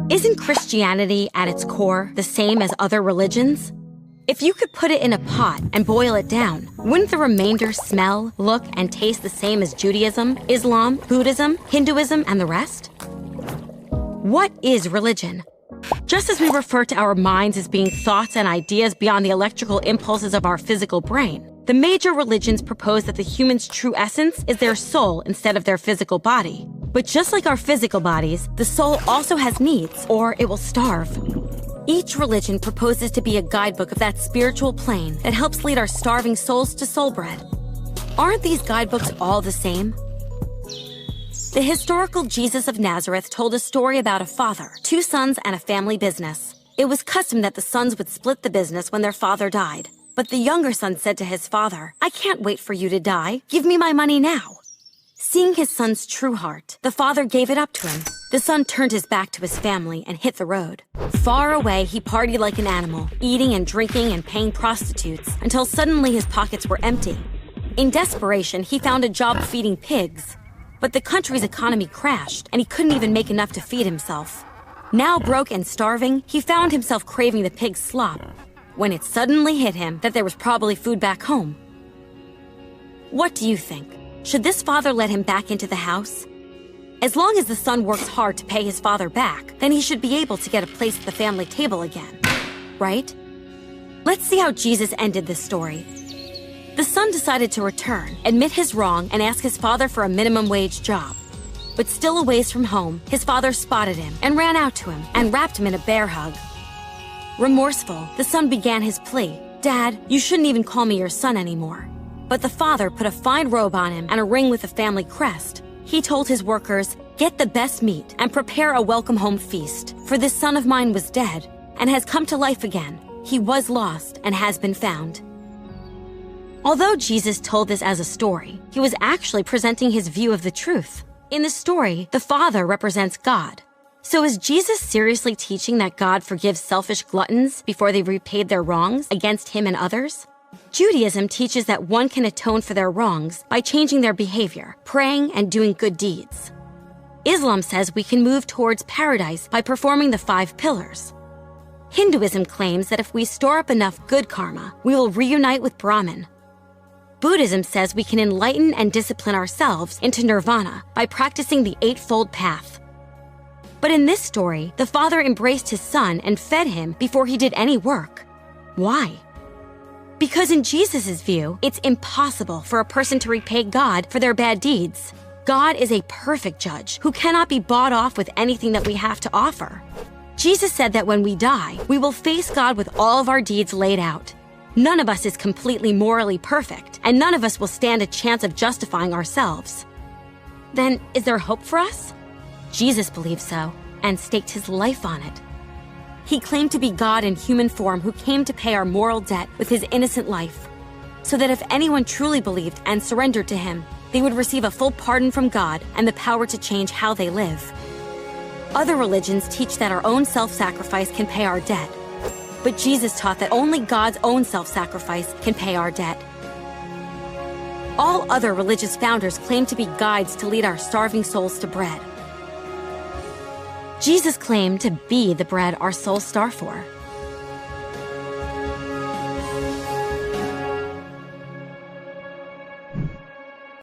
Isn't Christianity at its core the same as other religions? If you could put it in a pot and boil it down, wouldn't the remainder smell, look, and taste the same as Judaism, Islam, Buddhism, Hinduism, and the rest? What is religion? Just as we refer to our minds as being thoughts and ideas beyond the electrical impulses of our physical brain, the major religions propose that the human's true essence is their soul instead of their physical body. But just like our physical bodies, the soul also has needs, or it will starve. Each religion proposes to be a guidebook of that spiritual plane that helps lead our starving souls to soul bread. Aren't these guidebooks all the same? The historical Jesus of Nazareth told a story about a father, 2 sons, and a family business. It was custom that the sons would split the business when their father died. But the younger son said to his father, "I can't wait for you to die. Give me my money now." Seeing his son's true heart, the father gave it up to him. The son turned his back to his family and hit the road. Far away, he partied like an animal, eating and drinking and paying prostitutes, until suddenly his pockets were empty. In desperation, he found a job feeding pigs. But the country's economy crashed, and he couldn't even make enough to feed himself. Now broke and starving, he found himself craving the pig's slop, when it suddenly hit him that there was probably food back home. What do you think? Should this father let him back into the house? As long as the son works hard to pay his father back, then he should be able to get a place at the family table again, right? Let's see how Jesus ended this story. The son decided to return, admit his wrong, and ask his father for a minimum wage job. But still a ways from home, his father spotted him and ran out to him and wrapped him in a bear hug. Remorseful, the son began his plea. "Dad, you shouldn't even call me your son anymore." But the father put a fine robe on him and a ring with a family crest. He told his workers, "Get the best meat and prepare a welcome home feast, for this son of mine was dead and has come to life again. He was lost and has been found." Although Jesus told this as a story, he was actually presenting his view of the truth. In the story, the father represents God. So is Jesus seriously teaching that God forgives selfish gluttons before they've repaid their wrongs against him and others? Judaism teaches that one can atone for their wrongs by changing their behavior, praying, and doing good deeds. Islam says we can move towards paradise by performing the 5 pillars. Hinduism claims that if we store up enough good karma, we will reunite with Brahman. Buddhism says we can enlighten and discipline ourselves into nirvana by practicing the 8-fold path. But in this story, the father embraced his son and fed him before he did any work. Why? Because in Jesus' view, it's impossible for a person to repay God for their bad deeds. God is a perfect judge who cannot be bought off with anything that we have to offer. Jesus said that when we die, we will face God with all of our deeds laid out. None of us is completely morally perfect, and none of us will stand a chance of justifying ourselves. Then, is there hope for us? Jesus believed so, and staked his life on it. He claimed to be God in human form who came to pay our moral debt with his innocent life, so that if anyone truly believed and surrendered to him, they would receive a full pardon from God and the power to change how they live. Other religions teach that our own self-sacrifice can pay our debt, but Jesus taught that only God's own self-sacrifice can pay our debt. All other religious founders claim to be guides to lead our starving souls to bread. Jesus claimed to be the bread our souls starve for.